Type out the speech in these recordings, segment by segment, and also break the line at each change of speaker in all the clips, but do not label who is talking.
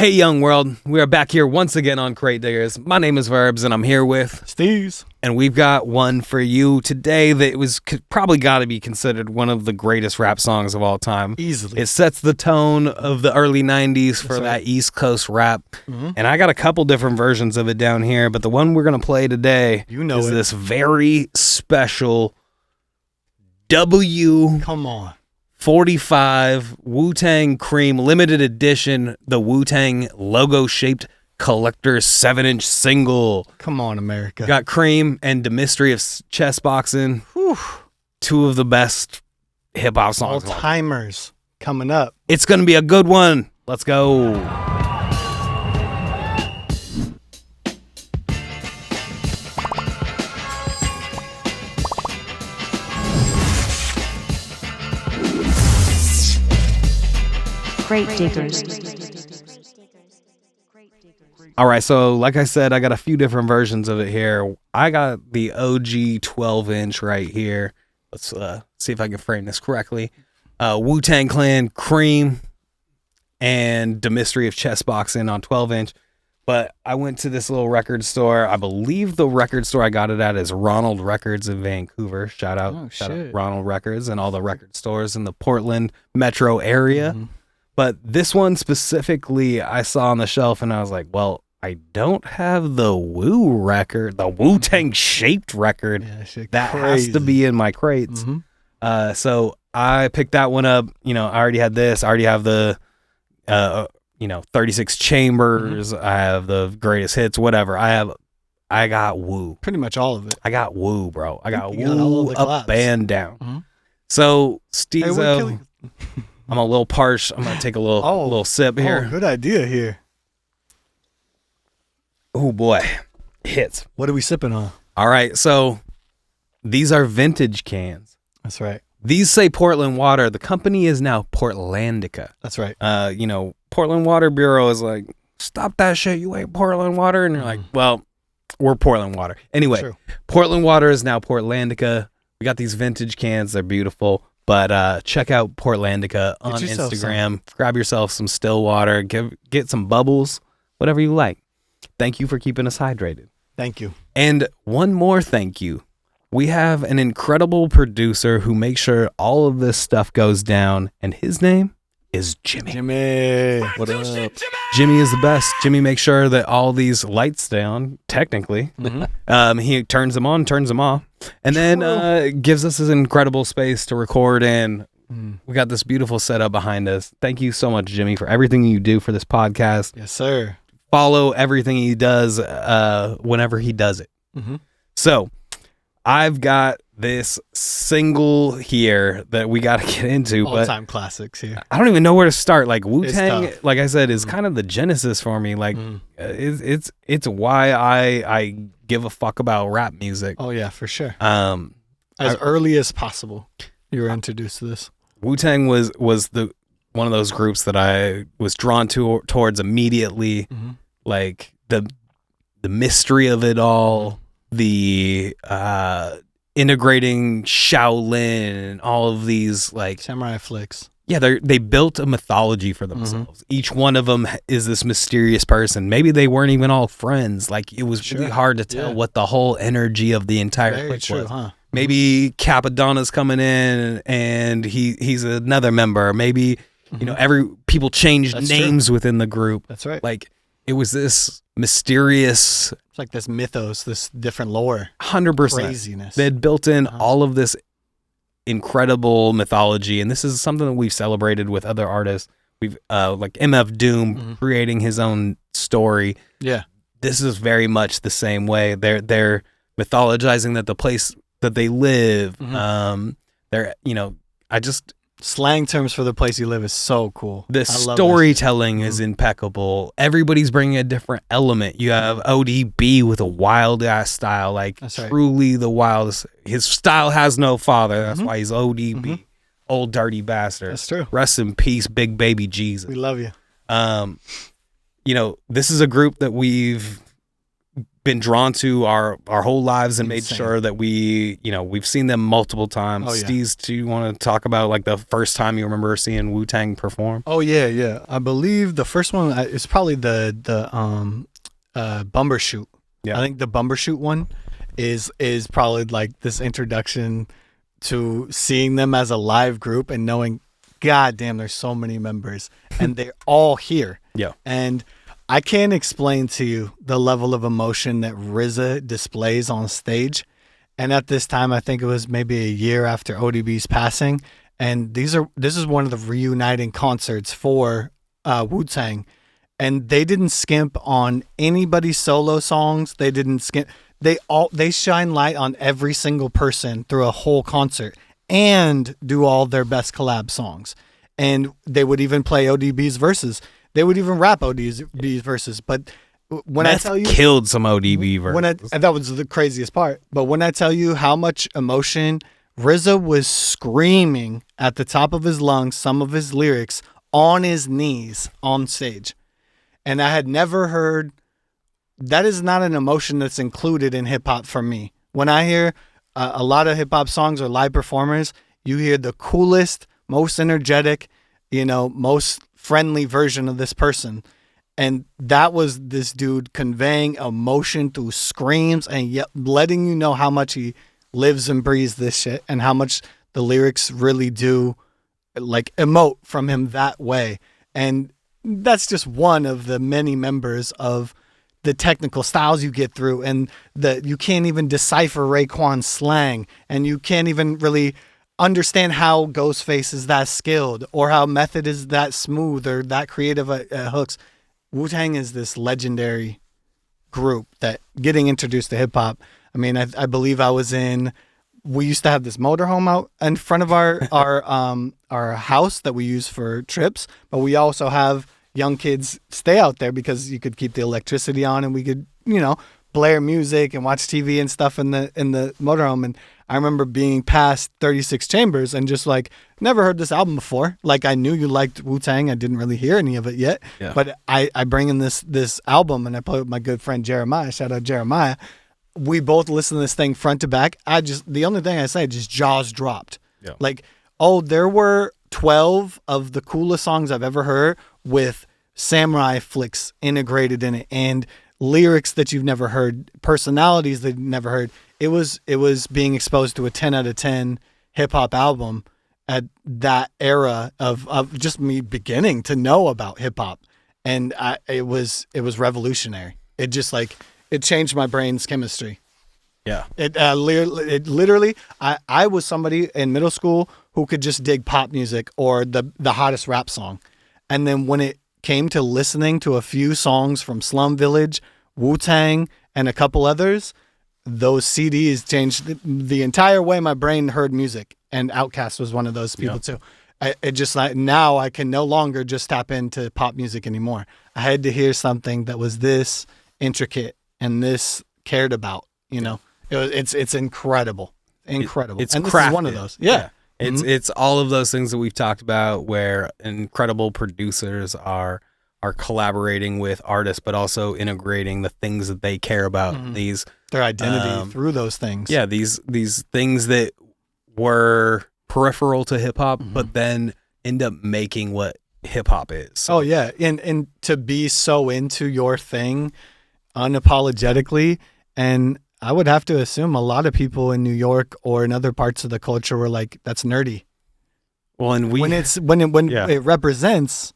Hey, young world. We are back here once again on Crate Diggers. My name is Verbz, and I'm here with
Steez.
And we've got one for you today that was probably got to be considered one of the greatest rap songs of all time.
Easily.
It sets the tone of the early 90s for that East Coast rap. And I got a couple different versions of it down here, but the one we're going to play today is this very special
Come on.
45 Wu-Tang C.R.E.A.M limited edition, the Wu-Tang logo-shaped collector's 7-inch single.
Come on, America.
Got C.R.E.A.M and the Mystery of Chessboxing. Whew. Two of the best hip-hop songs.
All-timers coming up.
It's going to be a good one. Let's go.
Crate Diggers.
All right, so like I said, I got a few different versions of it here. I got the OG 12-inch right here. Let's see if I can frame this correctly. Wu Tang Clan, C.R.E.A.M, and the Mystery of Chessboxing on 12-inch. But I went to this little record store. I believe the record store I got it at is Ronald Records in Vancouver. Shout out Ronald Records and all the record stores in the Portland metro area. Mm-hmm. But this one specifically I saw on the shelf and I was like, well, I don't have the Wu record, the Wu-Tang shaped record.
Yeah,
that has to be in my crates. Mm-hmm. So I picked that one up. You know, I already had this. I already have the, 36 chambers. Mm-hmm. I have the greatest hits, whatever. I got Wu.
Pretty much all of it.
I got Wu, bro. I got
you
Wu
got
up and down. Mm-hmm. So, Steez, I'm a little parched. I'm going to take a little sip here.
Oh, good idea here.
Oh, boy. Hits.
What are we sipping on?
All right. So these are vintage cans.
That's right.
These say Portland Water. The company is now Portlandica.
That's right.
Portland Water Bureau is like, stop that shit. You ain't Portland Water. And you're like, well, we're Portland Water. Anyway, Portland Water is now Portlandica. We got these vintage cans. They're beautiful. But check out Portlandica on Instagram. Grab yourself some still water. Get some bubbles, whatever you like. Thank you for keeping us hydrated.
Thank you.
And one more thank you. We have an incredible producer who makes sure all of this stuff goes down, and his name is Jimmy.
What up?
Jimmy is the best. Jimmy makes sure that all these lights stay on, technically. Mm-hmm. He turns them on, turns them off, and then gives us this incredible space to record in. We got this beautiful setup behind us. Thank you so much, Jimmy, for everything you do for this podcast.
Yes, sir.
Follow everything he does whenever he does it. Mm-hmm. So I've got this single here that we got to get into.
All-time classics here.
I don't even know where to start. Like Wu-Tang, like I said, is kind of the genesis for me. Like it's why I give a fuck about rap music.
Oh yeah, for sure. As early as possible, you were introduced to this.
Wu-Tang was the one of those groups that I was drawn towards immediately. Mm-hmm. Like the mystery of it all, the integrating Shaolin and all of these like
samurai flicks.
Yeah, they built a mythology for themselves. Mm-hmm. Each one of them is this mysterious person. Maybe they weren't even all friends. Like it was really hard to tell what the whole energy of the entire clique was. Huh? Maybe Capadonna's coming in and he's another member. Maybe people changed names within the group.
That's right.
Like it was this mysterious.
It's like this mythos, this different lore.
100%.
Craziness.
They had built in all of this incredible mythology, and this is something that we've celebrated with other artists. We've like MF Doom creating his own story. Yeah. This is very much the same way. They're mythologizing that the place that they live.
Slang terms for the place you live is so cool.
The storytelling is impeccable. Everybody's bringing a different element. You have ODB with a wild ass style, like truly the wildest. His style has no father. That's why he's ODB, old dirty bastard.
That's true.
Rest in peace, big baby Jesus.
We love you.
This is a group that we've been drawn to our whole lives and made
Insane.
sure that we've seen them multiple times.
Oh, yeah.
Steez, do you want to talk about like the first time you remember seeing Wu-Tang perform?
Oh yeah. I believe the first one is probably the Bumbershoot.
Yeah.
I think the Bumbershoot one is probably like this introduction to seeing them as a live group and knowing, God damn, there's so many members and they're all here.
Yeah.
And I can't explain to you the level of emotion that RZA displays on stage. And at this time, I think it was maybe a year after ODB's passing. And this is one of the reuniting concerts for Wu-Tang. And they didn't skimp on anybody's solo songs. They didn't skimp. They shine light on every single person through a whole concert and do all their best collab songs. And they would even play ODB's verses. They would even rap ODB's verses. But when
Meth
I tell you,
killed some ODB verses.
that was the craziest part. But when I tell you how much emotion RZA was screaming at the top of his lungs, some of his lyrics on his knees on stage. And I had never heard, that is not an emotion that's included in hip hop for me. When I hear a lot of hip hop songs or live performers, you hear the coolest, most energetic, most friendly version of this person. And that was this dude conveying emotion through screams and yet letting you know how much he lives and breathes this shit and how much the lyrics really do like emote from him that way. And that's just one of the many members of the technical styles you get through, and you can't even decipher Raekwon's slang, and you can't even really understand how Ghostface is that skilled or how Method is that smooth or that creative at hooks. Wu-Tang is this legendary group that getting introduced to hip hop. I mean, I believe we used to have this motorhome out in front of our house that we use for trips, but we also have young kids stay out there because you could keep the electricity on and we could, blare music and watch TV and stuff in the motorhome. And I remember being past 36 Chambers and just like, never heard this album before. Like I knew you liked Wu-Tang. I didn't really hear any of it yet, but I bring in this album and I play with my good friend Jeremiah. Shout out Jeremiah. We both listen to this thing front to back. The only thing I say, just jaws dropped. Yeah. Like, there were 12 of the coolest songs I've ever heard with samurai flicks integrated in it and lyrics that you've never heard, personalities that you've never heard. It was being exposed to a 10 out of 10 hip hop album at that era of just me beginning to know about hip hop. And it was revolutionary. It just like, it changed my brain's chemistry.
Yeah.
It literally, I was somebody in middle school who could just dig pop music or the hottest rap song. And then when it came to listening to a few songs from Slum Village, Wu-Tang, and a couple others, those CDs changed the entire way my brain heard music. And Outkast was one of those people too. It just like now I can no longer just tap into pop music anymore. I had to hear something that was this intricate and this cared about, it's incredible.
It's
and this
crafted.
is one of those. Yeah.
It's all of those things that we've talked about where incredible producers are collaborating with artists, but also integrating the things that they care about.
Their identity through those things.
Yeah. These things that were peripheral to hip hop, but then end up making what hip hop is. So.
Oh yeah. And to be so into your thing unapologetically, and I would have to assume a lot of people in New York or in other parts of the culture were like, that's nerdy.
Well, and
when it represents,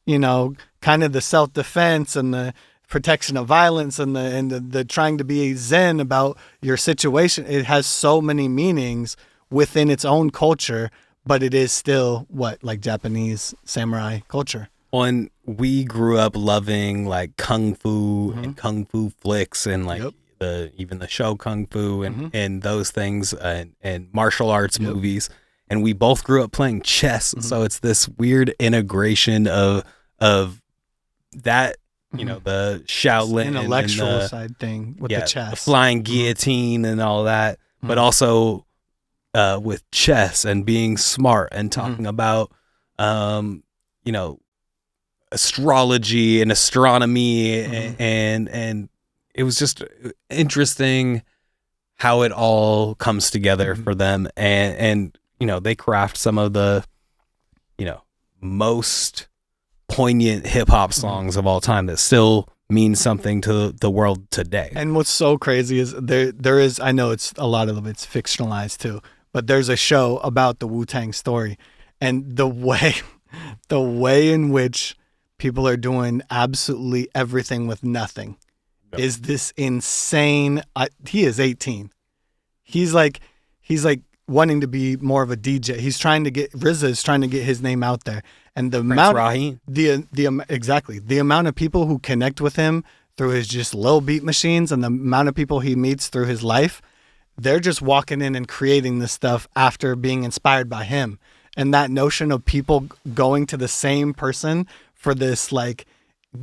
kind of the self-defense and the protection of violence and the trying to be zen about your situation, it has so many meanings within its own culture, but it is still like Japanese samurai culture.
Well, and we grew up loving like kung fu and kung fu flicks and like even the show Kung Fu and those things and martial arts movies. And we both grew up playing chess. So it's this weird integration of that, the Shaolin
intellectual
and
side thing with the chess,
the flying guillotine and all that, but also with chess and being smart and talking about, astrology and astronomy and it was just interesting how it all comes together for them, and they craft some of the most poignant hip hop songs of all time that still mean something to the world today.
And what's so crazy is there is, I know it's a lot of it's fictionalized too, but there's a show about the Wu-Tang story, and the way in which people are doing absolutely everything with nothing is this insane. He is 18. He's like wanting to be more of a DJ. RZA is trying to get his name out there, and the amount, exactly the amount of people who connect with him through his just low beat machines, and the amount of people he meets through his life, they're just walking in and creating this stuff after being inspired by him. And that notion of people going to the same person for this like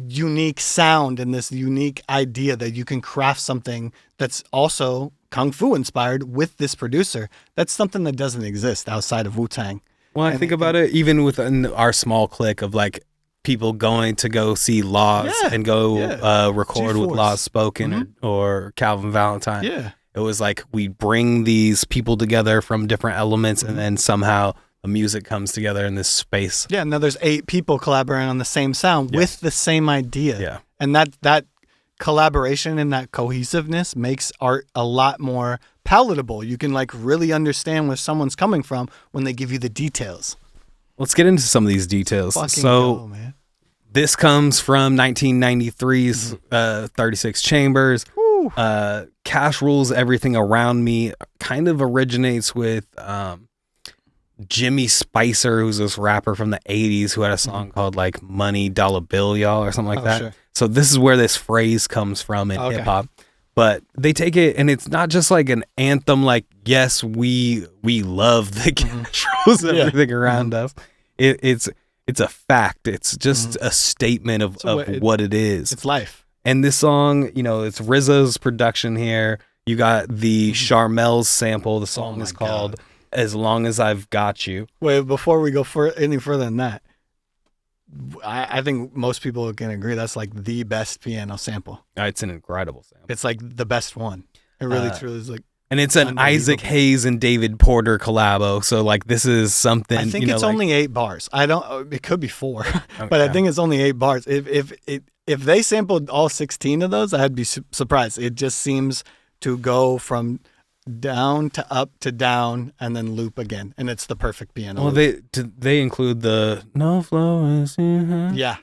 unique sound and this unique idea that you can craft something that's also Kung Fu inspired with this producer, that's something that doesn't exist outside of Wu-Tang.
Well, I think about it, even within our small clique of like people going to go see Laws and go record with Laws Spoken or Calvin Valentine.
Yeah.
It was like we bring these people together from different elements, and then somehow the music comes together in this space.
Yeah, now there's 8 people collaborating on the same sound with the same idea.
Yeah.
And that collaboration and that cohesiveness makes art a lot more palatable. You can like really understand where someone's coming from when they give you the details.
Let's get into some of these details.
Go, man.
This comes from 1993's 36 Chambers. Cash Rules Everything Around Me kind of originates with Jimmy Spicer, who's this rapper from the 80s who had a song called like Money Dollar Bill Y'all or something like that. Sure. So this is where this phrase comes from in hip hop. But they take it, and it's not just like an anthem like, yes, we love the cash rules everything around us. It's a fact. It's just a statement of what it is.
It's life.
And this song, it's RZA's production here. You got the Charmel's sample. The song is called As Long As I've Got You.
Wait, before we go any further than that, I think most people can agree that's like the best piano sample.
It's an incredible sample.
It's like the best one. It really truly is like.
And it's an Isaac Hayes and David Porter collabo. So like this is something.
I think it's only 8 bars. It could be 4, but I think it's only 8 bars. If they sampled all 16 of those, I'd be surprised. It just seems to go from down to up to down and then loop again, and it's the perfect piano.
Well, they include the no flow is
yeah,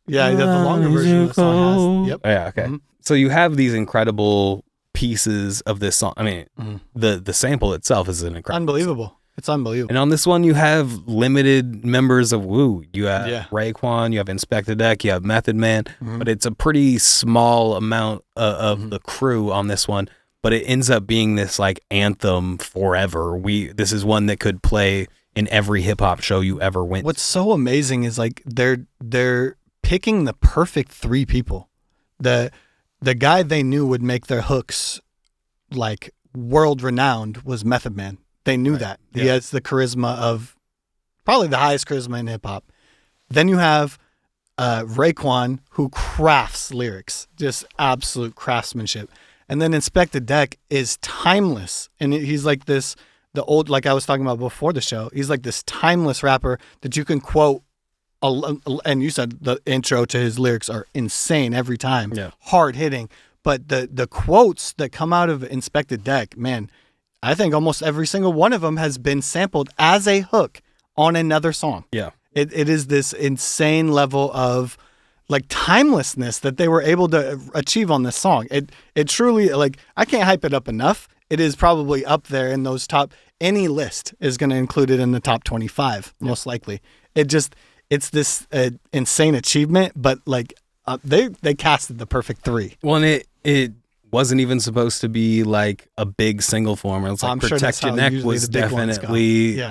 the longer version of the song has. Yep.
Yeah. Okay. So you have these incredible pieces of this song. I mean, the sample itself is an incredible.
Unbelievable. Song. It's unbelievable.
And on this one, you have limited members of Wu. You have Raekwon, you have Inspector Deck, you have Method Man, but it's a pretty small amount of the crew on this one. But it ends up being this like anthem forever. This is one that could play in every hip hop show you ever went.
What's so amazing is like they're picking the perfect 3 people. The guy they knew would make their hooks like world renowned was Method Man. They knew that. He has the charisma of probably the highest charisma in hip hop. Then you have Raekwon, who crafts lyrics, just absolute craftsmanship. And then Inspector Deck is timeless. And he's like this, like I was talking about before the show, he's like this timeless rapper that you can quote. And you said the intro to his lyrics are insane every time. Yeah. Hard hitting. But the quotes that come out of Inspector Deck, man, I think almost every single one of them has been sampled as a hook on another song. Yeah. It is this insane level of like timelessness that they were able to achieve on this song. It truly, like, I can't hype it up enough. It is probably up there in those top, any list is going to include it in the top 25, most likely. It's this insane achievement, but like they casted the perfect 3.
Well, and it wasn't even supposed to be like a big single form. It was like Protect Your Neck was definitely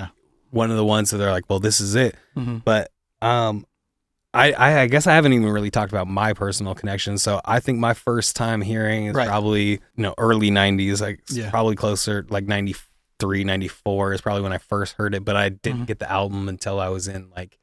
one of the ones that they're like, well, this is it. But I guess I haven't even really talked about my personal connection. So I think my first time hearing is probably, early 90s, like probably closer, like 93, 94 is probably when I first heard it. But I didn't get the album until I was in like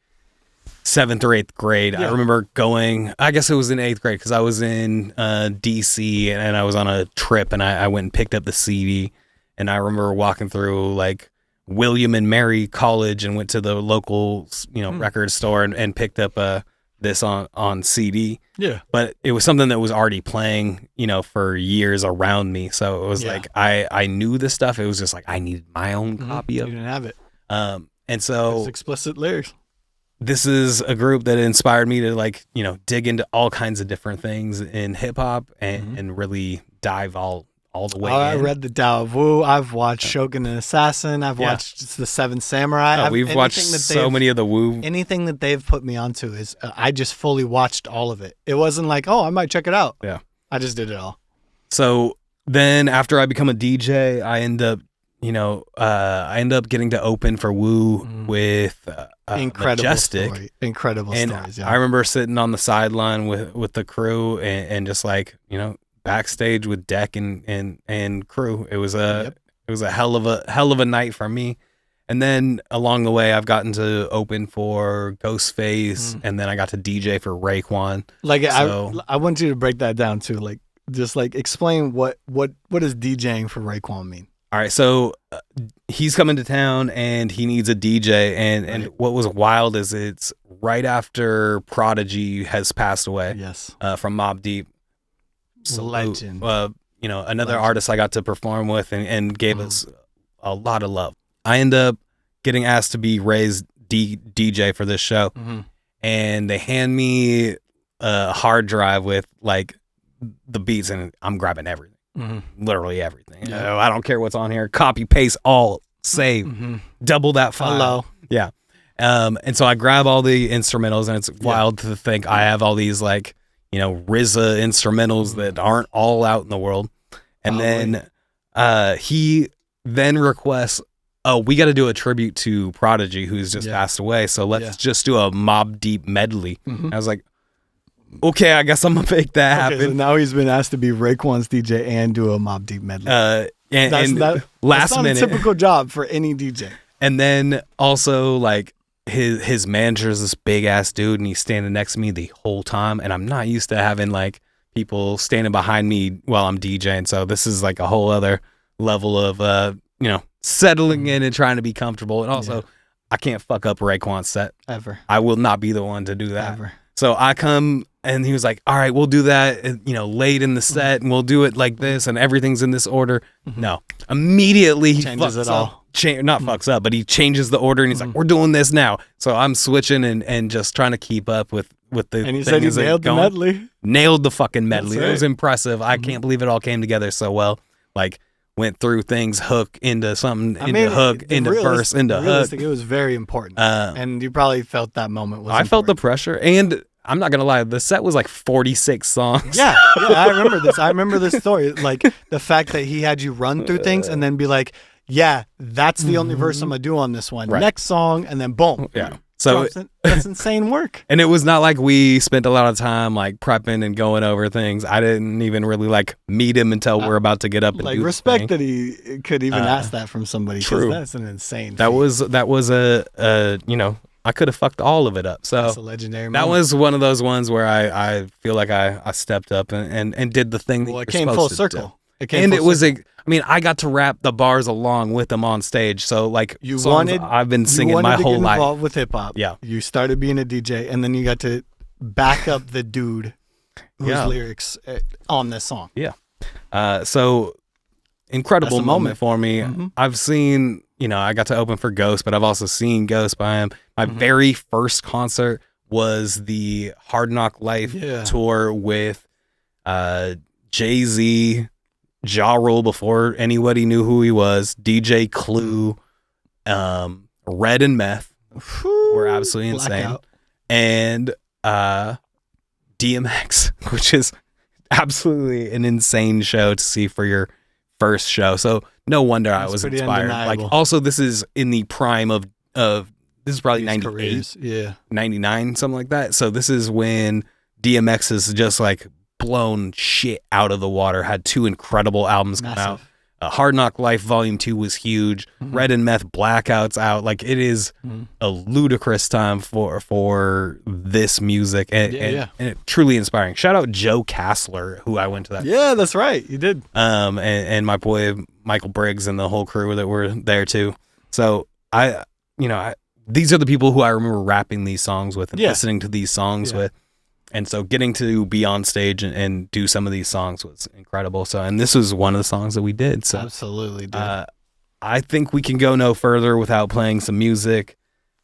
7th or 8th grade. I
Yeah.
remember going, I guess it was in 8th grade because I was in DC and I was on a trip and I went and picked up the CD. And I remember walking through like William and Mary College and went to the local, record store and picked up this on CD.
Yeah.
But it was something that was already playing, for years around me. So it was like I knew this stuff. It was just like I needed my own copy
You
of it.
didn't have it.
And so
It's explicit lyrics.
this is a group that inspired me to dig into all kinds of different things in hip hop and really dive all the way
I
in.
read the Tao of Wu. I've watched Shogun and Assassin. I've watched The Seven Samurai.
We've watched so many of the Wu.
Anything that they've put me onto is I just fully watched all of it. It wasn't like, I might check it out.
Yeah.
I just did it all.
So then after I become a DJ, I end up getting to open for Wu with
Incredible
Majestic.
story. Incredible
And
stories. Yeah.
I remember sitting on the sideline with the crew and just backstage with Deck and crew. It was a hell of a night for me. And then along the way, I've gotten to open for Ghostface, and then I got to DJ for Raekwon.
I want you to break that down too. Just explain what does DJing for Raekwon mean?
All right, so he's coming to town and he needs a DJ, and what was wild is it's right after Prodigy has passed away.
Yes.
From Mobb Deep.
Legend.
Another artist I got to perform with and gave us a lot of love. I end up getting asked to be Ray's DJ for this show, and they hand me a hard drive with the beats, and I'm grabbing everything. Literally everything.
Yeah.
I don't care what's on here. Copy, paste, all, save, double that file.
Hello.
Yeah. And so I grab all the instrumentals, and it's wild to think I have all these RZA instrumentals that aren't all out in the world. And then he then requests, we got to do a tribute to Prodigy, who's just passed away. So let's just do a Mobb Deep medley. I was like, okay, I guess I'm gonna make that happen.
So now he's been asked to be Raekwon's DJ and do a Mobb Deep medley. That's not a typical job for any DJ.
And then also his manager is this big ass dude, and he's standing next to me the whole time, and I'm not used to having people standing behind me while I'm DJing. So this is a whole other level of settling in and trying to be comfortable. And also, I can't fuck up Raekwon's set
Ever.
I will not be the one to do that.
Ever.
So I come, and he was like, all right, we'll do that, late in the set, and we'll do it like this, and everything's in this order. No. Immediately he
Changes
fucks
it all.
up. Not fucks up, but he changes the order, and he's like, we're doing this now. So I'm switching and just trying to keep up with the
And he said he nailed the medley.
Nailed the fucking medley.
That's
It was
right.
impressive. I can't believe it all came together so well. Went through things, hook into something, hook, into verse, into hook.
It was very important. And you probably felt that moment was
I felt the pressure, and I'm not gonna lie, the set was 46 songs.
Yeah, I remember this. I remember this story. The fact that he had you run through things and then be like, yeah, that's the only verse I'm gonna do on this one.
Right.
Next song, and then boom.
Yeah. So
that's insane work.
And it was not like we spent a lot of time prepping and going over things. I didn't even really meet him until we're about to get up and do
respect
the thing.
that he could even ask that from somebody. 'Cause
True.
That's an insane.
That
feat.
was I could have fucked all of it up. So
That's a legendary
that
moment.
was one of those ones where I feel like I stepped up and did the thing.
Well,
that
it
you're
came full
supposed to
circle.
do.
It came
And
full
it was
circle.
I got to rap the bars along with them on stage. So
You
songs
wanted.
I've been singing
you wanted
my
to
whole
get
life.
involved with hip hop.
Yeah.
You started being a DJ, and then you got to back up the dude whose lyrics on this song.
Yeah. So incredible
That's a
moment
moment.
for me. I've seen, I got to open for Ghost, but I've also seen Ghost by him. My very first concert was the Hard Knock Life tour with Jay-Z, Ja Rule before anybody knew who he was, DJ Clue, Red and Meth were absolutely insane.
Blackout.
And DMX, which is absolutely an insane show to see for your first show. So no wonder I was
pretty
inspired.
undeniable.
Also, this is in the prime of this is probably
His
98,
careers. Yeah.
99, something like that. So this is when DMX is just blown shit out of the water. Had 2 incredible albums come
Massive.
Hard Knock Life Volume 2 was huge. Red and Meth Blackouts out. Like, it is a ludicrous time for this music, and it truly inspiring. Shout out Joe Kassler, who I went to that.
Yeah, that's right. You did.
And my boy Michael Briggs and the whole crew that were there too. So these are the people who I remember rapping these songs with and listening to these songs with. And so getting to be on stage and do some of these songs was incredible. So, and this was one of the songs that we did. So
absolutely, dude.
I think we can go no further without playing some music.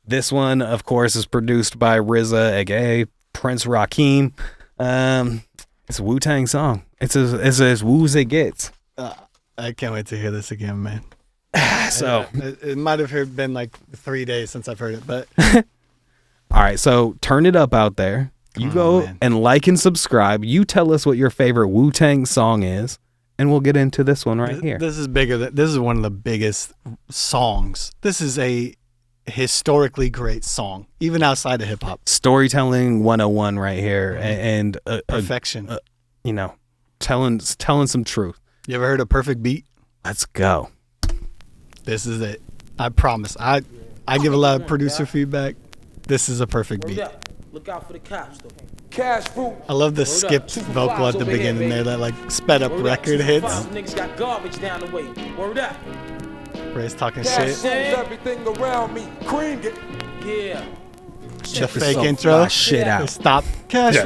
This one, of course, is produced by RZA, aka Prince Rakim. It's a Wu-Tang song. It's as woo as it gets.
I can't wait to hear this again, man.
So
it might have been like 3 days since I've heard it, but
all right. So turn it up out there. You go and like and subscribe. You tell us what your favorite Wu-Tang song is, and we'll get into this one right here.
This is bigger. This is one of the biggest songs. This is a historically great song, even outside of hip hop.
Storytelling 101 right here, and
perfection.
Telling some truth.
You ever heard a perfect beat?
Let's go.
This is it. I promise. I give a lot of producer feedback. This is a perfect beat.
Look out for the cops, though.
Cash fruit. I love the skipped vocal at the beginning there, that like sped up record hits.
Niggas got garbage down the way. Word up.
Ray's talking shit.
Everything around me. Cream it.
Yeah.
The fake intro.
Shit out.
Stop. Cash.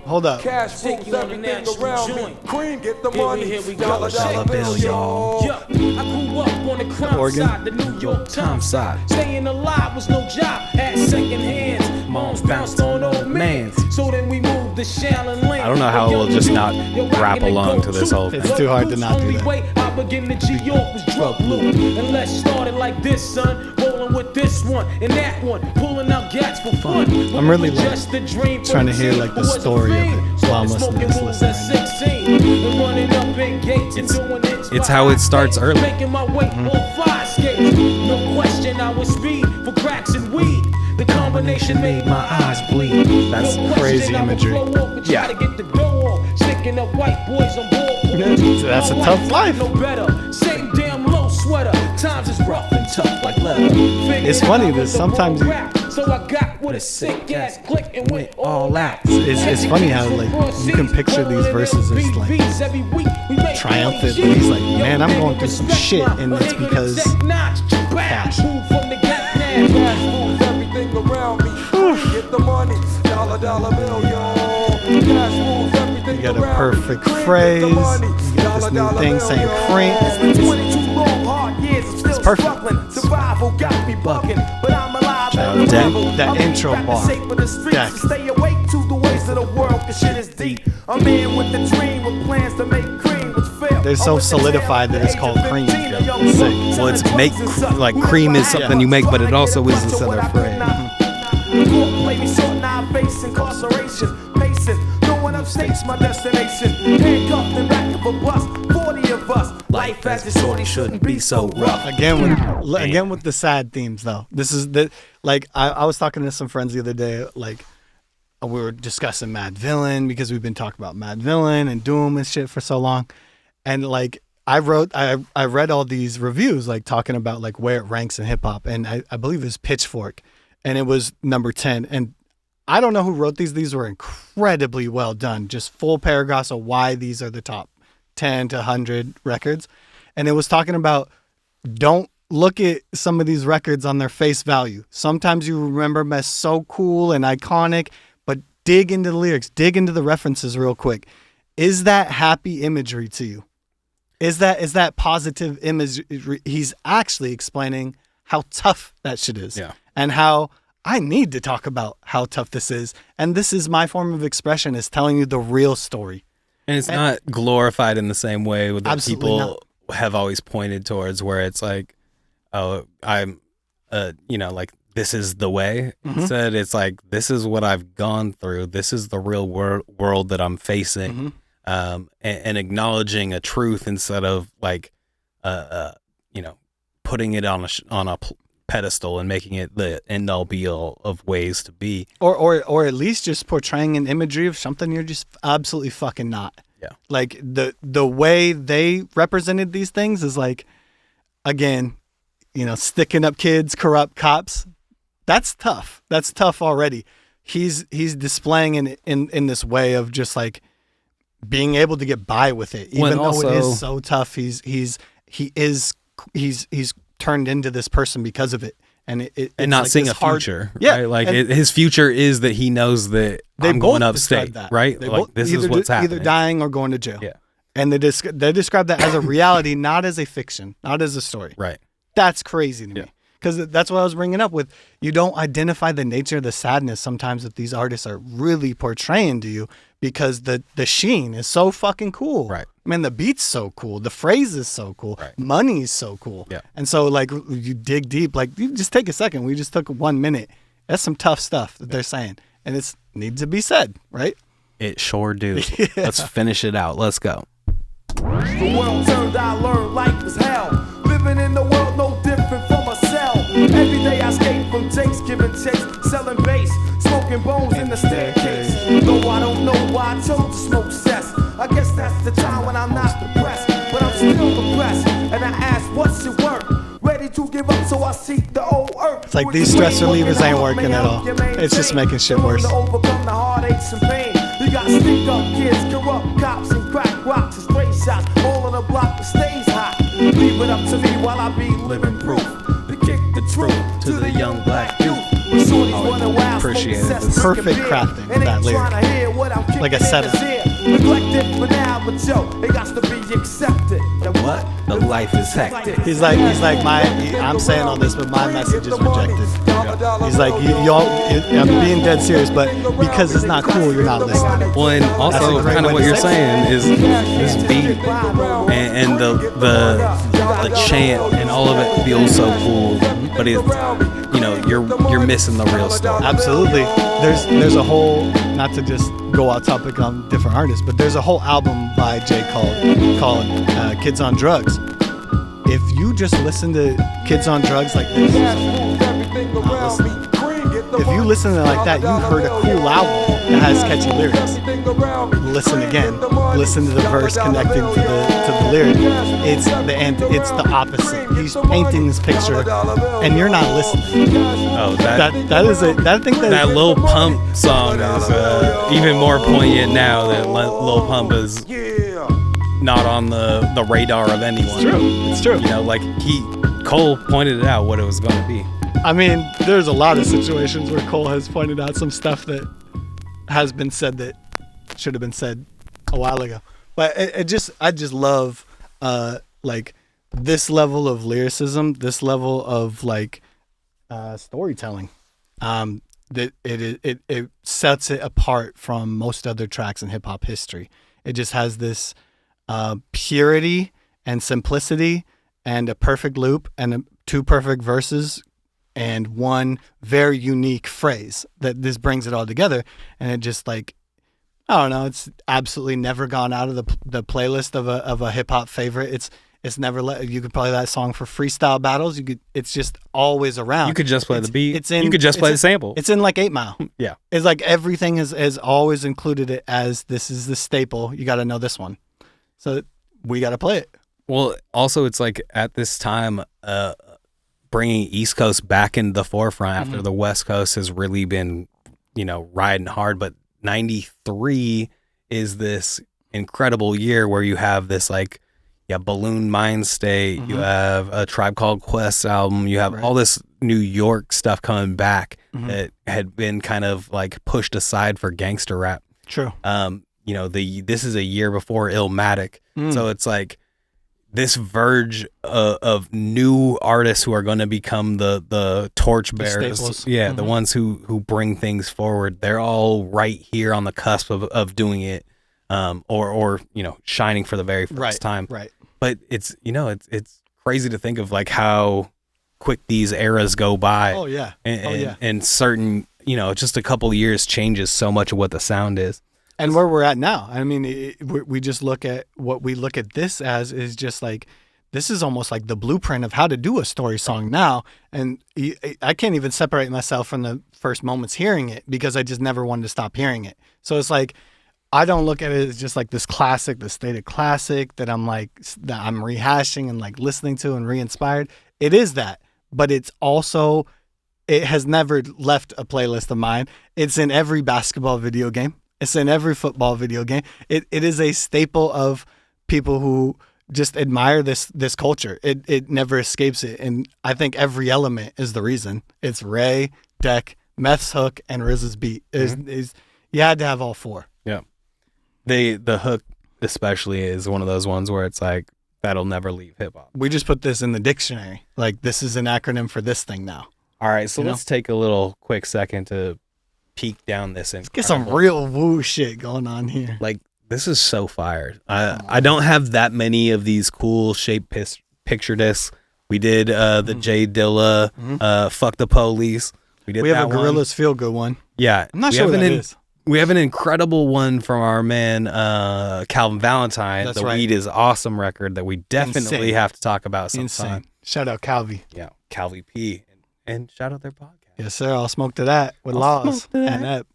Hold up.
Cash rules everything around me. Cream, get the money.
Here we go.
Dollar bill, y'all.
Yeah, I grew up on the crime side, the New York Times side. Staying alive was no job, had second hands. Moms bounced on old mans. So then we moved to Shallon Lane.
I don't know how we'll just not rap along to this whole thing.
It's too hard to not do that.
I begin to G York was drug loot. And let's start it like this, son. Rolling with this one and that one. Pulling out gats for fun.
I'm really trying to hear like the story of it while I'm listening to this
It's how it starts early.
Making my way on fire skates. No question, I was speed for cracks and weed. The combination made my eyes bleed.
That's crazy imagery.
Yeah. Sticking up white boys on board.
That's a tough life.
No better. Same damn low sweater. Times is rough and tough like leather.
It's funny that sometimes
so I got with a sick ass click and went all out.
It's funny how like you can picture these verses as like triumphant, but he's like, man, I'm going through some shit, and it's because cash.
Everything around me. Get the money. Dollar bill, y'all. Cash rules everything.
You got a perfect phrase. You got this new thing saying cream. It's perfect.
Survival got me bugging, but I'm alive.
That intro bar.
Stay awake to the ways of the world, cause shit is deep. I'm in with the dream with plans to make cream, which fail.
They're so solidified that it's called cream. It's sick.
Well, it's cream is something you make, but it also is this other phrase.
States my destination. Handcuffed and back of a bus. 40 of us. Life as a shorty shouldn't be so rough.
Again with the sad themes though. This is the like I was talking to some friends the other day. Like we were discussing Mad Villain because we've been talking about Mad Villain and Doom and shit for so long. And like I read all these reviews like talking about like where it ranks in hip hop, and I believe it was Pitchfork, and it was number 10. And I don't know who wrote these. These were incredibly well done. Just full paragraphs of why these are the top 10 to 100 records. And it was talking about, don't look at some of these records on their face value. Sometimes you remember them as so cool and iconic, but dig into the lyrics, dig into the references real quick. Is that happy imagery to you? Is that positive image? He's actually explaining how tough that shit is.
Yeah.
And how I need to talk about how tough this is. And this is my form of expression, is telling you the real story.
And it's not glorified in the same way that people
not.
have always pointed towards, where it's like, oh, I'm, like this is the way.
Mm-hmm.
Instead, it's like, this is what I've gone through. This is the real world that I'm facing.
Mm-hmm.
And acknowledging a truth instead of like, putting it on a pedestal and making it the end all be all of ways to be,
or at least just portraying an imagery of something you're just absolutely fucking not.
Yeah.
Like the way they represented these things is like, again, sticking up kids, corrupt cops. That's tough. That's tough already. He's displaying in this way of just like being able to get by with it, even though it is so tough. He's turned into this person because of it, and it's
not
like
seeing
this
a future.
Yeah,
right? Like his future is that he knows that I'm going upstate, right? Like this is what's happening.
Either dying or going to jail.
Yeah,
and they describe that as a reality, not as a fiction, not as a story.
Right.
That's crazy to me. Because that's what I was bringing up with, you don't identify the nature of the sadness sometimes that these artists are really portraying to you because the sheen is so fucking cool.
Right.
I mean, the beat's so cool. The phrase is so cool.
Right.
Money's so cool.
Yeah.
And so, like, you dig deep. Like, you just take a second. We just took 1 minute. That's some tough stuff that they're saying. And it needs to be said, right?
It sure do. Let's finish it out. Let's go.
The world turned, I learned life is hell. Living in the world no different from a cell. Every day I escape from takes, giving chase, selling bass, smoking bones in the staircase. Though I don't know why I chose to smoke cess. I guess that's the time when I'm not depressed, but I'm still depressed. And I ask, what's your work? Ready to give up, so I seek the old earth.
It's like these stress relievers ain't working at all. It's just making shit worse.
To overcome the heartaches and pain. You got stick up kids, corrupt cops, and crack rocks and stray shots. All on the block that stays hot. Leave it up to me while I be living proof. To kick the truth to the young black youth.
Appreciate it. The perfect crafting of that lyric. Like a setup.
Neglected for now, but yo, it got to be accepted.
What? The life is hectic.
He's like I'm saying all this, but my message is rejected. He's like, y'all, I'm being dead serious, but because it's not cool, you're not listening.
Well, and also kind of what you're saying is this beat and the chant and all of it feels so cool, but you're missing the real stuff.
Absolutely. There's a whole, not to just go off topic on different artists, but there's a whole album by Jay called Kids on Drugs. If you just listen to Kids on Drugs like this, if you listen to it like that, you heard a cool album that has catchy lyrics. Listen again. Listen to the verse connecting to the lyric. It's the opposite. He's painting this picture, and you're not listening.
Oh,
that
Lil Pump song is even more poignant now that Lil Pump is not on the radar of anyone.
It's true.
Like Cole pointed it out what it was going to be.
I mean, there's a lot of situations where Cole has pointed out some stuff that has been said that should have been said a while ago. But I just love like this level of lyricism, this level of like storytelling. That it sets it apart from most other tracks in hip hop history. It just has this purity and simplicity and a perfect loop and two perfect verses and one very unique phrase that this brings it all together. And it just like, I don't know, it's absolutely never gone out of the playlist of a hip hop favorite. It's never you could play that song for freestyle battles. It's just always around.
You could just play the beat. You could just play the sample.
It's in like 8 Mile.
Yeah.
It's like everything has always included it as this is the staple. You got to know this one. So we got to play it.
Well, also it's like at this time, bringing East Coast back into the forefront after the West Coast has really been, riding hard. But 93 is this incredible year where you have this like, Balloon Mind State, you have a Tribe Called Quest album, you have all this New York stuff coming back that had been kind of like pushed aside for gangster rap.
True.
This is a year before Illmatic. So it's like this verge of new artists who are going to become the torchbearers. The ones who bring things forward. They're all right here on the cusp of doing it, or shining for the very first time.
Right.
But it's it's crazy to think of like how quick these eras go by.
Oh yeah.
And certain just a couple of years changes so much of what the sound is.
And where we're at now, I mean, we just look at what we look at this as is just like, this is almost like the blueprint of how to do a story song now. And I can't even separate myself from the first moments hearing it because I just never wanted to stop hearing it. So it's like, I don't look at it as just like this classic, the stated classic that I'm rehashing and like listening to and re-inspired. It is that, but it's also, it has never left a playlist of mine. It's in every basketball video game. It's in every football video game. It is a staple of people who just admire this culture. It never escapes it. And I think every element is the reason. It's Ray, Deck, Meth's hook, and RZA's beat. Is you had to have all four.
Yeah. The hook especially is one of those ones where it's like, that'll never leave hip hop.
We just put this in the dictionary. Like, this is an acronym for this thing now.
All right, so let's take a little quick second to peek down this.
Let's get some real Wu shit going on here.
Like, this is so fired. I don't have that many of these cool shape picture discs. We did the J Dilla, Fuck the Police. We
have a Gorillaz Feel Good one.
Yeah.
I'm not sure what that is.
We have an incredible one from our man Calvin Valentine.
That's
the
right.
Weed is Awesome record that we definitely have to talk about sometime.
Insane. Shout out Calvi.
Yeah, Calvi P. And shout out their podcast.
Yes, sir. I'll smoke to that with Laws and that.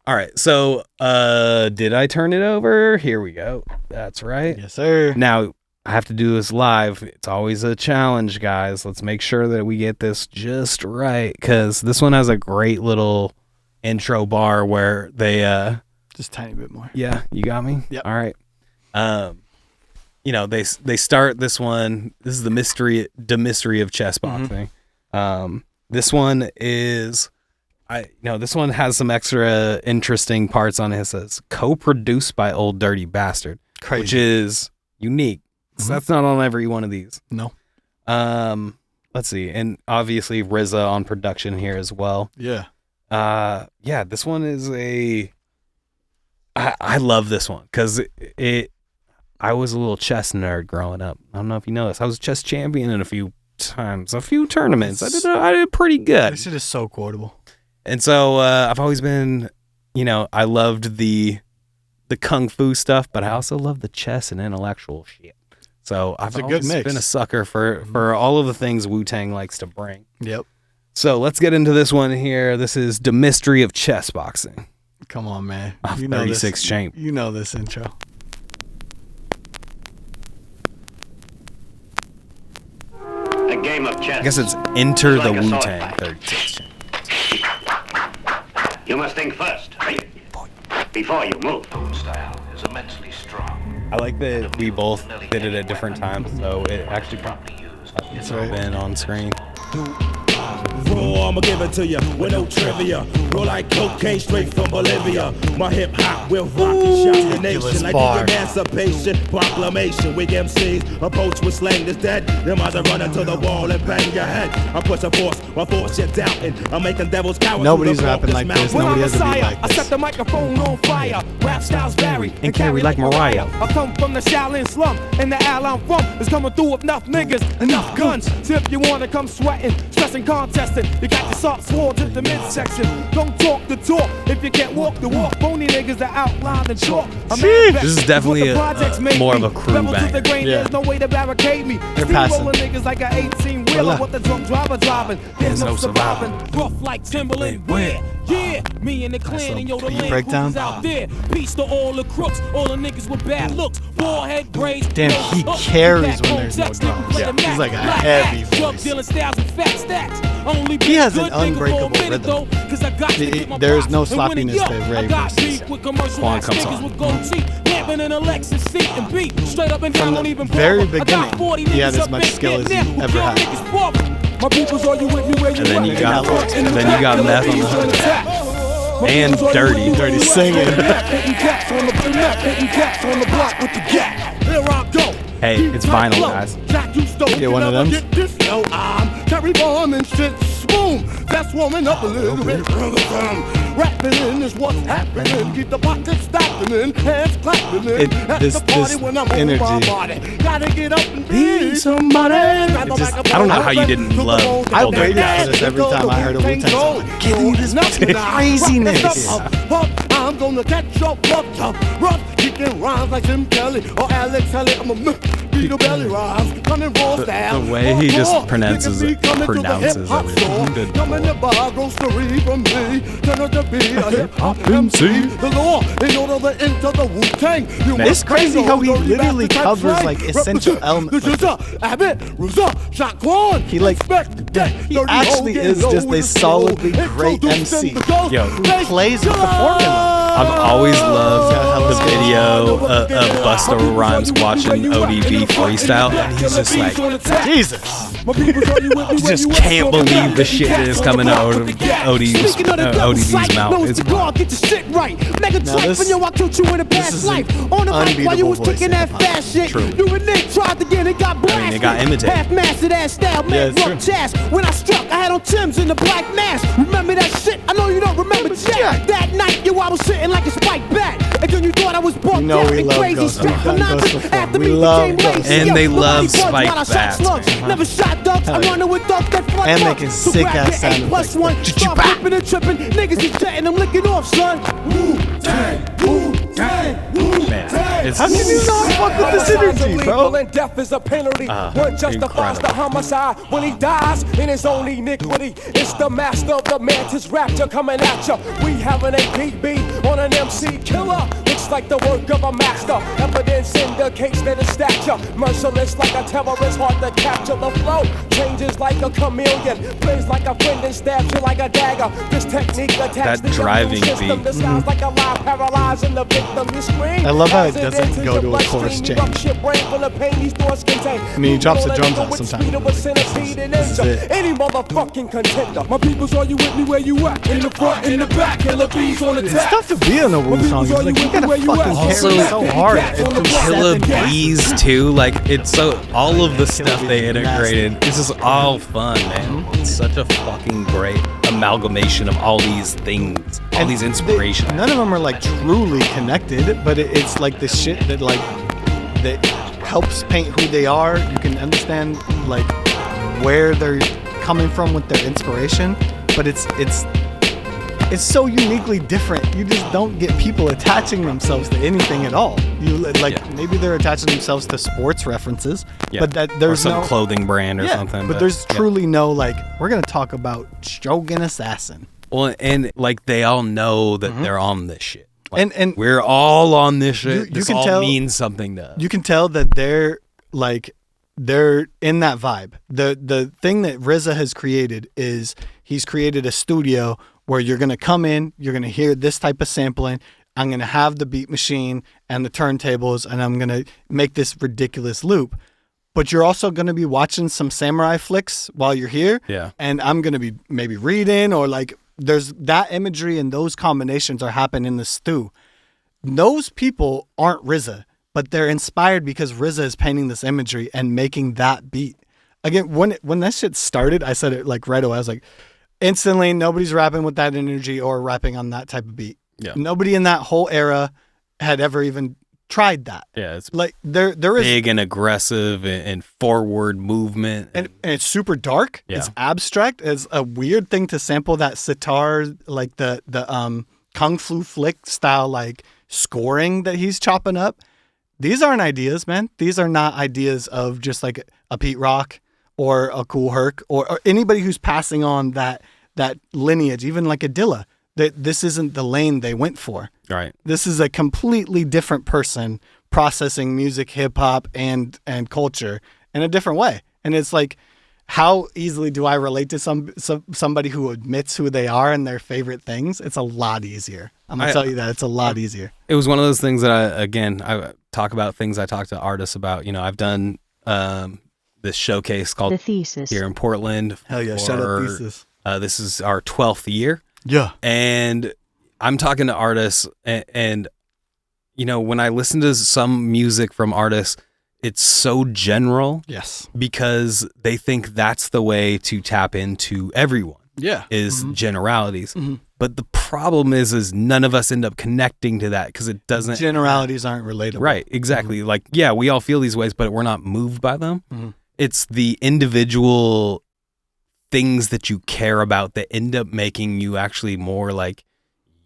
All right, so did I turn it over? Here we go. That's right.
Yes, sir.
Now, I have to do this live. It's always a challenge, guys. Let's make sure that we get this just right, because this one has a great little intro bar where they
just a tiny bit more.
Yeah, you got me?
Yep.
All right. You know, they start this one. This is the mystery of chessboxing. This one is this one has some extra interesting parts on it. It says co-produced by Old Dirty Bastard.
Crazy.
Which is unique. So that's not on every one of these.
No.
Let's see. And obviously RZA on production here as well.
Yeah.
Yeah, this one is I love this one because I was a little chess nerd growing up. I don't know if you know this. I was a chess champion in a few tournaments. I did pretty good.
This shit is so quotable.
And so I've always been, I loved the kung fu stuff, but I also love the chess and intellectual shit. So I've always been a sucker for all of the things Wu-Tang likes to bring.
Yep.
So let's get into this one here. This is The Mystery of Chessboxing.
Come on, man.
You know 36 Champ.
You know this intro.
A game of chess.
I guess it's Enter the Wu-Tang 36 Champ.
You must think first, right? Before you move.
Style is immensely strong.
I like that we both did it at different times, so it actually
That's right.
been on screen.
Raw, I'ma give it to you with no trivia. Roll like cocaine straight from Bolivia. My hip hop will rock and shock the nation like the Emancipation Proclamation. With MCs approach with slang that's dead. You might run into the wall and bang your head. I put a force, my force you're doubting. I'm making devils cowards.
Nobody's rapping like this. Nobody has a beat like
I set
this.
the microphone on fire. Rap styles vary
And carry like Mariah.
I come from the Shaolin slum, and the al I'm from is coming through with enough niggas, enough guns. So if you wanna come sweating, stressing, contesting, you got your salt swords at the midsection. Don't talk the talk if you can't walk the walk. Phony niggas that outline the chalk.
This is definitely more of a crew banger.
Yeah.
There's no way to barricade me.
They're passing.
Steamrolling niggas like an 18-wheeler with the drunk driver driving. There's no surviving. Rough like Timberland wear. Yeah, me and the clan and yo, the
beat
land
breakdown.
cruisers out there. Peace to all the crooks, all the niggas with bad looks. Bald-head braids.
Damn, he carries when there's no drums.
Yeah.
He's like a heavy
Drug
voice.
dealing styles with fat stacks. Only
He has
good
an
nigga
unbreakable
for a minute,
rhythm.
though, 'cause I got to get my
There is
props.
no
And when
sloppiness
it-
to Ray
I got
versus
beef with commercial
Quan
ass
comes
niggas
on.
with gold teeth. Camping in a Lexus seat and beat. Straight up and down,
From
don't
the
even
very
bother. I got 40
beginning, he had
niggas
as
up
much
in
skill as
there
he
who
ever
kill
had.
niggas bother. My peoples, are you with me where you
And then you
at?
got
In the
Meth on the
attack.
hook.
My
And
peoples, are you
Dirty.
with me
Dirty
where you
singing.
at? Hitting cats on the hitting cats on the block with the gap. Here I go.
Hey, it's vinyl, guys.
Jack, you stole.
Yeah, one of them.
Get this, yo, I'm carry bomb and shit. Boom. That's warming up a little bit. Rapping in is what's happening. Keep the pockets stopping in, hands clapping in. At
This
the party when I'm on my
energy.
body. Gotta get up and be somebody.
I don't know how you didn't love
I
Old Dirty
waited for this every time I heard a Wu-Tang song. Like, give me this craziness.
I'm gonna catch your brother. Rough, kicking rhymes like Tim Kelly or Alex Kelly. I'm a
The way he just pronounces everything.
Coming to buy grocery from me. Turn out to be a hip-hop MC. The law in order to enter the Wu-Tang.
It's crazy how he literally covers like essential elements. He like he actually is just a solidly great MC.
Yo,
Who plays with the formula.
I've always loved the video of Busta Rhymes watching ODB freestyle, and he's just like,
Jesus.
he just can't believe the shit that is coming out of ODB's mouth. It's wild.
Get your shit right. Mega
Now
type
this-
when you I killed you in a
this
past
is
life.
an
On the mic while you was
unbeatable
kicking
voice
that
in
fast shit.
True.
You and Nick tried to get it, got blasted.
it got imitated.
Half mastered that style,
Yeah,
man,
it's
rough jazz. When I struck, I had on Tim's in the black mask. Remember that shit? I know you don't remember Jack. That night, yo, I was sitting like a spike bat. And then you thought I was bugged
You know
out
we
and
love
crazy.
Ghost.
Straight
We've
from
done Ghost
nonsense.
before.
After
We
me
love
became
Ghost.
lazy.
And
Yo,
they
nobody
love
bugged
spike
while I shot
bats.
slugs. Never shot ducks. I'm running with ducks that front
And
up.
making
So
sick
grab
ass
your
sound
8 plus
effects.
1. Start flipping and tripping. Niggas is jetting. I'm licking off, son.
Wu-Tang, Wu-Tang, Wu-Tang.
It's
How can you not fuck with this energy, bro?
And death is a penalty. One justifies the homicide when he dies in his own iniquity. It's the master of the mantis rapture coming at ya. We having a PB on an MC killer. Looks like the work of a master. Evidence indicates that his stature merciless like a terrorist, hard to capture. The flow changes like a chameleon, plays like a friend and stabs you like a dagger. This technique attacks
That
the
driving
immune system,
beat.
disguised like a lie, paralyzing the victim. You scream.
I love how it
as
doesn't
enters
go
your
to a
bloodstream.
chorus
You
change.
rush your brain full of pain these thoughts contain.
I mean, he drops the drums out sometimes. This is it.
Any motherfucking contender.
My peoples, are you with me where you at? In the front, in the back, killer bees on the
It's
tap.
tough to be in a Wu song. It's like you gotta fucking
Also,
carry so hard.
Killer Bees too, like it's so all of the stuff they
Bees is
integrated, it's just all fun, man. It's such a fucking great amalgamation of all these things, all these inspirations.
None of them are like truly connected, but it's like the shit that like that helps paint who they are. You can understand like where they're coming from with their inspiration, but it's so uniquely different. You just don't get people attaching themselves to anything at all. You like maybe they're attaching themselves to sports references, but that
or
there's
some
no
clothing brand or something.
But there's truly no like we're gonna talk about Shogun Assassin.
well, and like they all know that they're on this shit. Like,
And
we're all on this shit.
You
This
can
all
tell-
means something to us.
you can tell that they're in that vibe. The thing that RZA has created is he's created a studio where you're gonna come in, you're gonna hear this type of sampling. I'm gonna have the beat machine and the turntables, and I'm gonna make this ridiculous loop. But you're also gonna be watching some samurai flicks while you're here.
Yeah.
And I'm gonna be maybe reading or like there's that imagery and those combinations are happening in the stew. Those people aren't RZA, but they're inspired because RZA is painting this imagery and making that beat. Again, when that shit started, I said it like right away. I was like, instantly, nobody's rapping with that energy or rapping on that type of beat.
Yeah.
Nobody in that whole era had ever even tried that.
Yeah, it's
Like there is,
big and aggressive and forward movement.
and it's super dark.
Yeah.
It's abstract. It's a weird thing to sample that sitar, like the kung fu flick style, like scoring that he's chopping up. These aren't ideas, man. These are not ideas of just like a Pete Rock or a Cool Herc or anybody who's passing on that lineage, even like a Dilla. This isn't the lane they went for.
Right.
This is a completely different person processing music, hip hop, and culture in a different way. And it's like, how easily do I relate to somebody who admits who they are and their favorite things? It's a lot easier. I'm gonna tell you that it's a lot easier.
It was one of those things that I talk about things I talk to artists about. You know, I've done this showcase called
The Thesis.
here in Portland.
Hell yeah! Shout out Thesis.
This is our 12th year.
Yeah.
And I'm talking to artists and you know, when I listen to some music from artists, it's so general
Yes.
because they think that's the way to tap into everyone
Yeah.
is generalities. But the problem is none of us end up connecting to that because it doesn't.
Generalities aren't relatable.
Right, exactly. Like, yeah, we all feel these ways, but we're not moved by them. It's the individual things that you care about that end up making you actually more like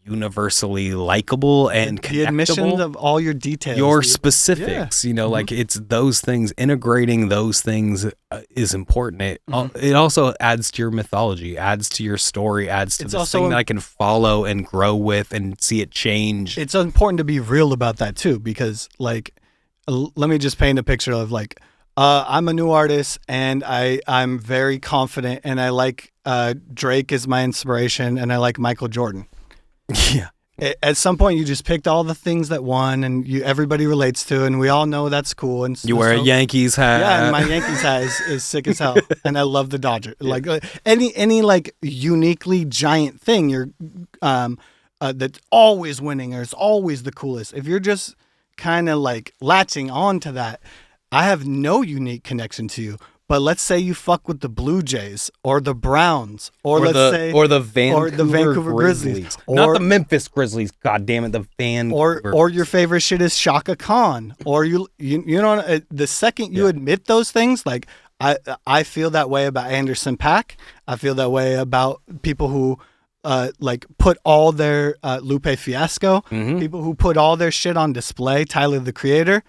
universally likable and
the admissions
connectable.
of all your details,
Your specifics, like it's those things, integrating those things is important. It also adds to your mythology, adds to your story, adds to this thing that I can follow and grow with and see it change.
It's important to be real about that too, because like, let me just paint a picture of like, I'm a new artist and I'm very confident and I like Drake is my inspiration and I like Michael Jordan.
Yeah.
At some point, you just picked all the things that won, and everybody relates to, and we all know that's cool. And
you wear a Yankees hat.
Yeah, and my Yankees hat is sick as hell, and I love the Dodgers. Like any like uniquely giant thing, you're that's always winning or it's always the coolest. If you're just kind of like latching on to that, I have no unique connection to you. But let's say you fuck with the Blue Jays or the Browns or
the Vancouver
Grizzlies.
Not the Memphis Grizzlies. God damn it, the Vancouver.
Or your favorite shit is Shaka Khan. Or you know, the second you admit those things, like I feel that way about Anderson .Paak. I feel that way about people who like put all their Lupe Fiasco, people who put all their shit on display. Tyler the Creator.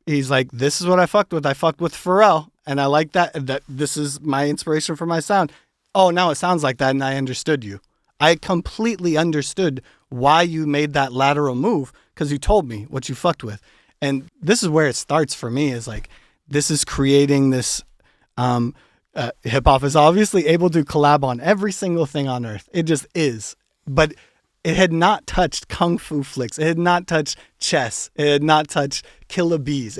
He's like, this is what I fucked with. I fucked with Pharrell. And I like that this is my inspiration for my sound. Oh, now it sounds like that, and I understood you. I completely understood why you made that lateral move because you told me what you fucked with. And this is where it starts for me is like, this is creating this, hip-hop is obviously able to collab on every single thing on earth. It just is. But it had not touched Kung Fu flicks. It had not touched chess. It had not touched Killer Bees.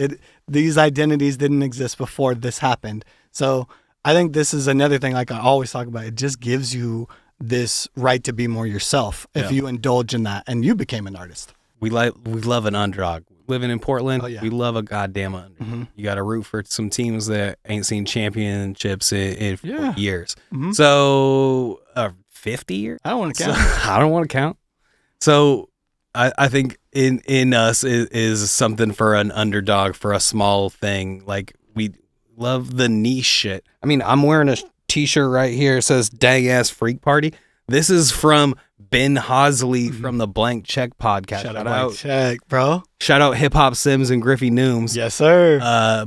These identities didn't exist before this happened. So I think this is another thing, like I always talk about, it just gives you this right to be more yourself if you indulge in that, and you became an artist.
We love an underdog. Living in Portland, we love a goddamn underdog. You got to root for some teams that ain't seen championships in 40 years. So 50 years?
I don't want to count.
I don't want to count. So I think in us is something for an underdog, for a small thing. Like, we love the niche shit. I mean, I'm wearing a t-shirt right here. It says Dang Ass Freak Party. This is from Ben Hosley from the Blank Check podcast.
Shout out Blank Check, bro.
Shout out Hip Hop Sims and Griffey Nooms.
Yes, sir.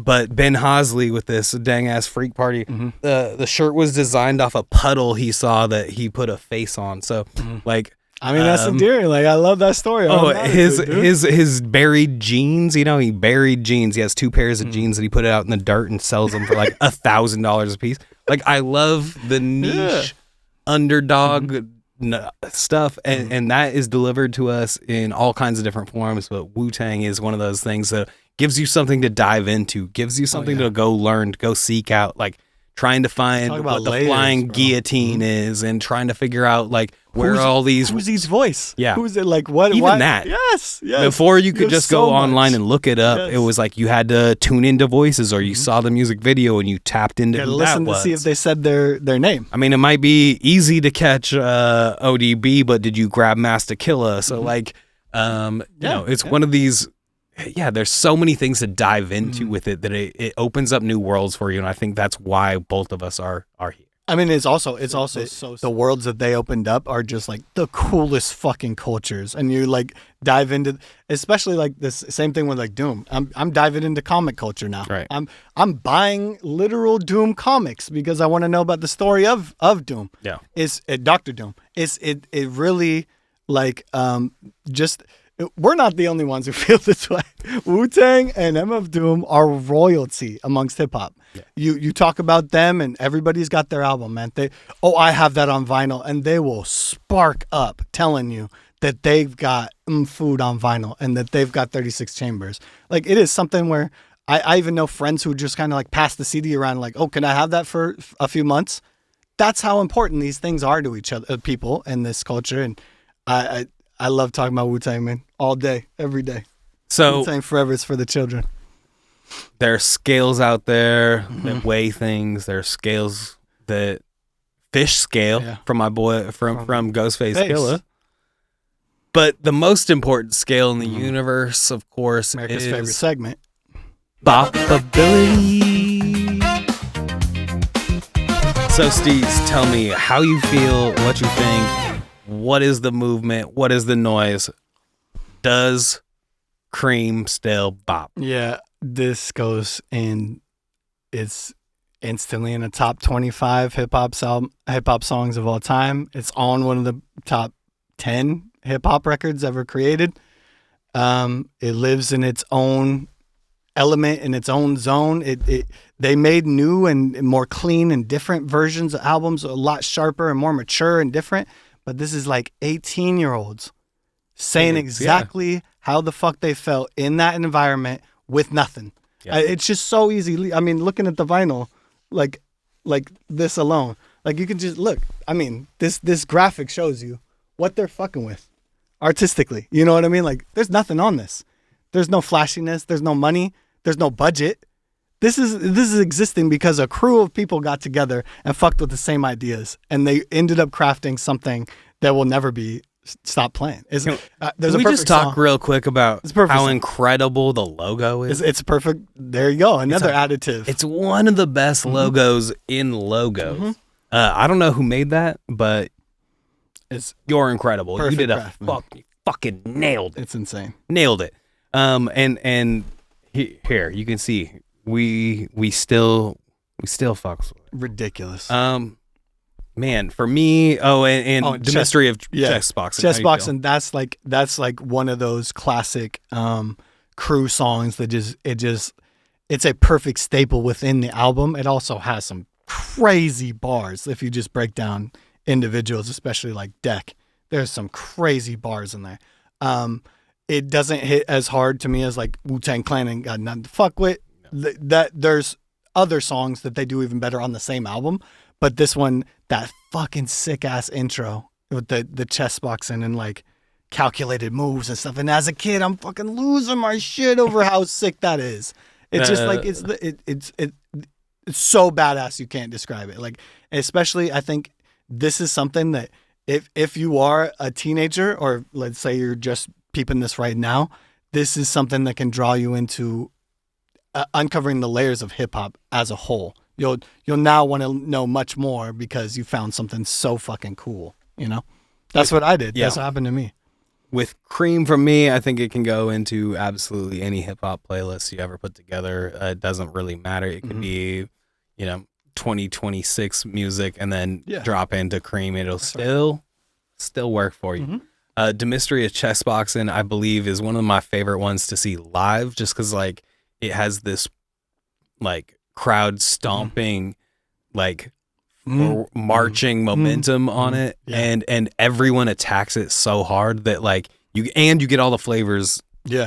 But Ben Hosley with this Dang Ass Freak Party. The shirt was designed off a puddle he saw that he put a face on. So, like...
I mean, that's endearing. Like, I love that story.
His buried jeans, he buried jeans. He has 2 pairs of jeans that he put out in the dirt and sells them for like $1,000 a piece. Like, I love the niche underdog stuff, and that is delivered to us in all kinds of different forms. But Wu-Tang is one of those things that gives you something to dive into, gives you something to go learn, to go seek out, like trying to find what the flying guillotine is, and trying to figure out like where all these
who's each voice,
who's
it, like what
even
why?
That
yes
before you could just go online and look it up. It was like you had to tune into voices, or you saw the music video and you tapped into who
listen
that was.
To see if they said their name.
I mean, it might be easy to catch ODB, but did you grab Master Killah? So like it's one of these. Yeah, there's so many things to dive into with it that it opens up new worlds for you, and I think that's why both of us are here.
I mean, it's also so the worlds that they opened up are just like the coolest fucking cultures, and you like dive into, especially like this same thing with like Doom. I'm diving into comic culture now.
Right.
I'm buying literal Doom comics because I want to know about the story of Doom.
Yeah.
It's Dr. Doom. It really like just. We're not the only ones who feel this way. Wu-Tang and MF Doom are royalty amongst hip-hop. Yeah. You talk about them and everybody's got their album, man. I have that on vinyl, and they will spark up telling you that they've got food on vinyl and that they've got 36 chambers. Like, it is something where I even know friends who just kind of like pass the CD around like, oh, can I have that for a few months? That's how important these things are to each other, people in this culture. And I love talking about Wu-Tang, man, all day, every day.
So
Wu-Tang forever is for the children.
There are scales out there that weigh things. There are scales that fish scale from my boy from Ghostface Killah. But the most important scale in the universe, of course,
America's
is
favorite segment.
Bopability. So, Steez, tell me how you feel, what you think. What is the movement? What is the noise? Does C.R.E.A.M still bop?
Yeah, this goes in. It's instantly in the top 25 hip hop songs of all time. It's on one of the top 10 hip hop records ever created. It lives in its own element, in its own zone. They made new and more clean and different versions of albums, a lot sharper and more mature and different. But this is like 18-year-olds saying exactly how the fuck they felt in that environment with nothing. Yeah. It's just so easy. I mean, looking at the vinyl, like this alone, like you can just look. I mean, this graphic shows you what they're fucking with artistically. You know what I mean? Like, there's nothing on this. There's no flashiness. There's no money. There's no budget. This is existing because a crew of people got together and fucked with the same ideas, and they ended up crafting something that will never be stopped playing. There's
Can we just talk real quick about how incredible the logo is?
It's perfect. There you go. Another additive.
It's one of the best logos in logos. Mm-hmm. I don't know who made that, but you're incredible. You did fucking nailed it.
It's insane.
Nailed it. And here you can see we still fucks with it.
Ridiculous.
Man, for me, the Mystery of Chessboxing.
Chessboxing, that's like one of those classic crew songs that it's a perfect staple within the album. It also has some crazy bars if you just break down individuals, especially like Deck. There's some crazy bars in there. It doesn't hit as hard to me as like Wu Tang Clan and got nothing to fuck with. That there's other songs that they do even better on the same album, but this one, that fucking sick ass intro with the chess boxing and like calculated moves and stuff. And as a kid, I'm fucking losing my shit over how sick that is. It's just like it's so badass you can't describe it. Like, especially I think this is something that if you are a teenager, or let's say you're just peeping this right now, this is something that can draw you into uncovering the layers of hip hop as a whole. You'll now want to know much more because you found something so fucking cool. You know, that's what I did. Yeah. That's what happened to me.
With C.R.E.A.M for me, I think it can go into absolutely any hip hop playlist you ever put together. It doesn't really matter. It could be, 2026 music and then drop into C.R.E.A.M. It'll still work for you. Mm-hmm. The Mystery of Chessboxing, I believe, is one of my favorite ones to see live, just because like it has this like crowd stomping, like marching momentum on it, and everyone attacks it so hard that like you get all the flavors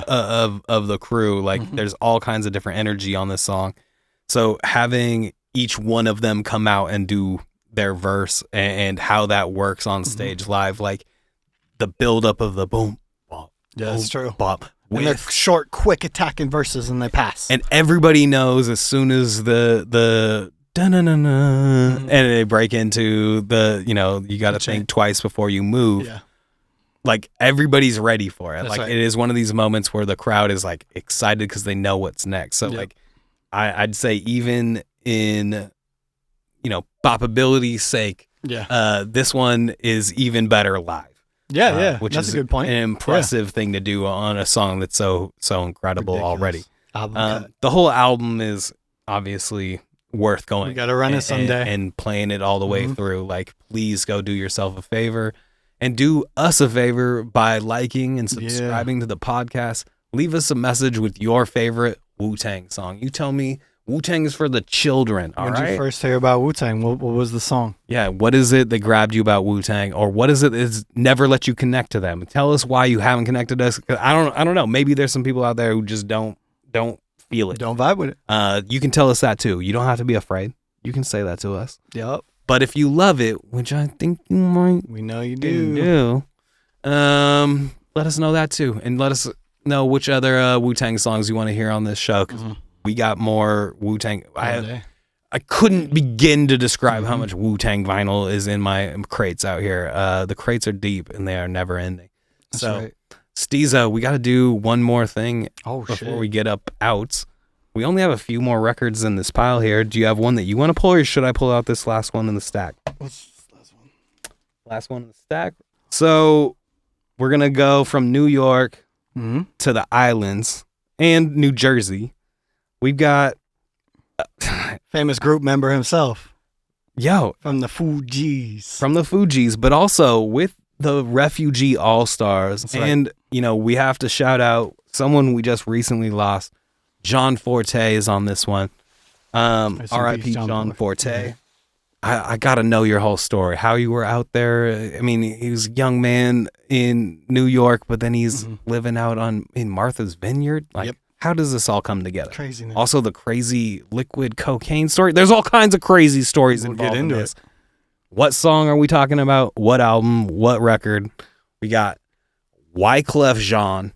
of the crew. Like there's all kinds of different energy on this song. So having each one of them come out and do their verse and how that works on stage live, like the buildup of the boom, bop,
that's true.
Bop,
and they're short, quick attacking verses, and they pass.
And everybody knows as soon as the and they break into the, you got to think twice before you move. Yeah. Like everybody's ready for it. That's like it is one of these moments where the crowd is like excited because they know what's next. So like I'd say even in bopability's sake, this one is even better live. Which
that's
is
a good point.
An impressive thing to do on a song that's so incredible already. The whole album is obviously worth going.
We gotta run it someday
and playing it all the way through. Like, please go do yourself a favor and do us a favor by liking and subscribing to the podcast. Leave us a message with your favorite Wu-Tang song. You tell me. Wu-Tang is for the children, all right?
When did you first hear about Wu-Tang? What was the song?
Yeah, what is it that grabbed you about Wu-Tang? Or what is it that's never let you connect to them? Tell us why you haven't connected us. I don't know. Maybe there's some people out there who just don't feel it.
Don't vibe with it.
You can tell us that too. You don't have to be afraid. You can say that to us.
Yep.
But if you love it, which I think you might.
We know you do.
Let us know that too. And let us know which other Wu-Tang songs you want to hear on this show. We got more Wu-Tang. I couldn't begin to describe how much Wu-Tang vinyl is in my crates out here. The crates are deep and they are never ending.
That's right.
Steez, we got to do one more thing before we get out. We only have a few more records in this pile here. Do you have one that you want to pull, or should I pull out this last one in the stack?
What's this last one?
Last one in the stack. So we're going to go from New York
Mhm.
to the islands and New Jersey. We've got,
Famous group member himself
yo,
from the Fugees.
from the Fugees, but also with the Refugee All-Stars.
That's right.
And, you know, we have to shout out someone we just recently lost. John Forte is on this one.
Rest in
R.I.P.
peace,
John Forte.
Yeah.
I got to know your whole story, how you were out there. I mean, he was a young man in New York, but then he's living out in Martha's Vineyard. Like,
Yep.
how does this all come together?
Craziness.
Also, the crazy liquid cocaine story. There's all kinds of crazy stories
We'll
involved
get into
in this.
it.
What song are we talking about? What album? What record? We got Wyclef Jean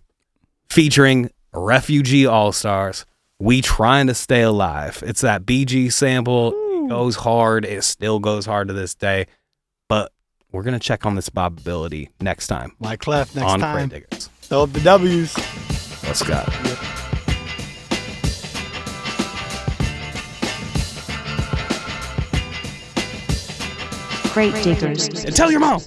featuring Refugee All-Stars. We Trying to Stay Alive. It's that BG sample. It goes hard. It still goes hard to this day. But we're going to check on this bobability next time
Mike Clef next
on
time.
Crate Diggers.
Throw up the W's.
Let's go.
Crate Diggers.
And tell your mom.